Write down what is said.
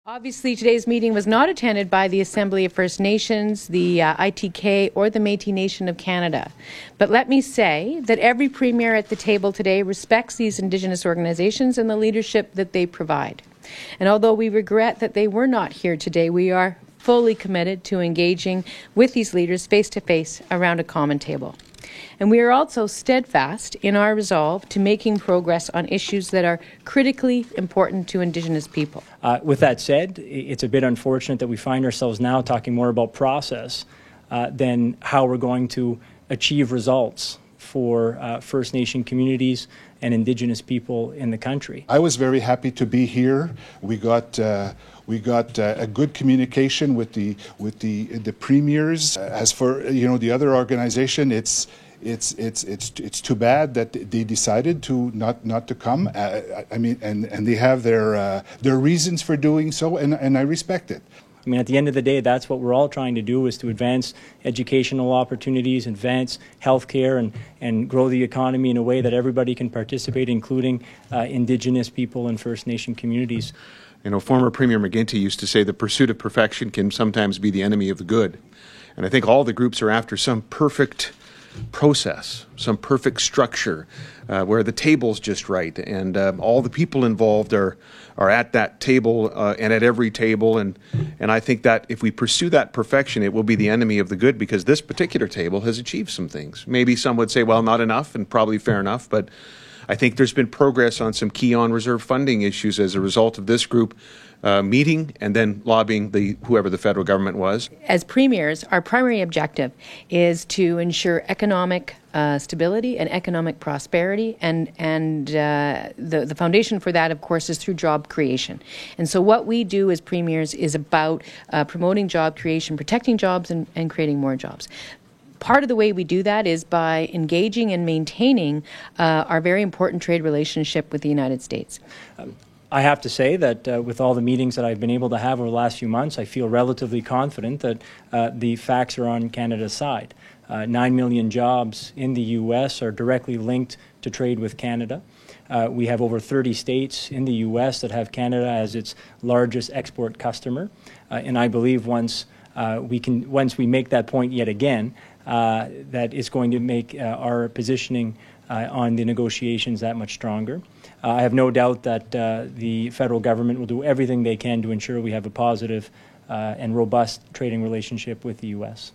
Obviously, today's meeting was not attended by the Assembly of First Nations, the ITK, or the Métis Nation of Canada. But let me say that every Premier at the table today respects these Indigenous organizations and the leadership that they provide. And although we regret that they were not here today, we are fully committed to engaging with these leaders face-to-face around a common table. And we are also steadfast in our resolve to making progress on issues that are critically important to Indigenous people. With that said, it's a bit unfortunate that we find ourselves now talking more about process than how we're going to achieve results for First Nation communities and Indigenous people in the country. I was very happy to be here. We got a good communication with the premiers. As for the other organization, it's too bad that they decided to not to come. I mean, and they have their reasons for doing so, and I respect it. I mean, at the end of the day, that's what we're all trying to do, is to advance educational opportunities, advance healthcare, and grow the economy in a way that everybody can participate, including Indigenous people and First Nation communities. You know, former Premier McGuinty used to say the pursuit of perfection can sometimes be the enemy of the good. And I think all the groups are after some perfect process, some perfect structure, where the table's just right, and all the people involved are at that table and at every table, and I think that if we pursue that perfection, it will be the enemy of the good, because this particular table has achieved some things. Maybe some would say, well, not enough, and probably fair enough, but I think there's been progress on some key on-reserve funding issues as a result of this group meeting and then lobbying whoever the federal government was. As premiers, our primary objective is to ensure economic stability and economic prosperity, and the foundation for that, of course, is through job creation. And so what we do as premiers is about promoting job creation, protecting jobs, and creating more jobs. Part of the way we do that is by engaging and maintaining our very important trade relationship with the United States. I have to say that with all the meetings that I've been able to have over the last few months, I feel relatively confident that the facts are on Canada's side. 9 million jobs in the U.S. are directly linked to trade with Canada. We have over 30 states in the U.S. that have Canada as its largest export customer. And I believe once we make that point yet again, that is going to make our positioning on the negotiations that much stronger. I have no doubt that the federal government will do everything they can to ensure we have a positive and robust trading relationship with the U.S.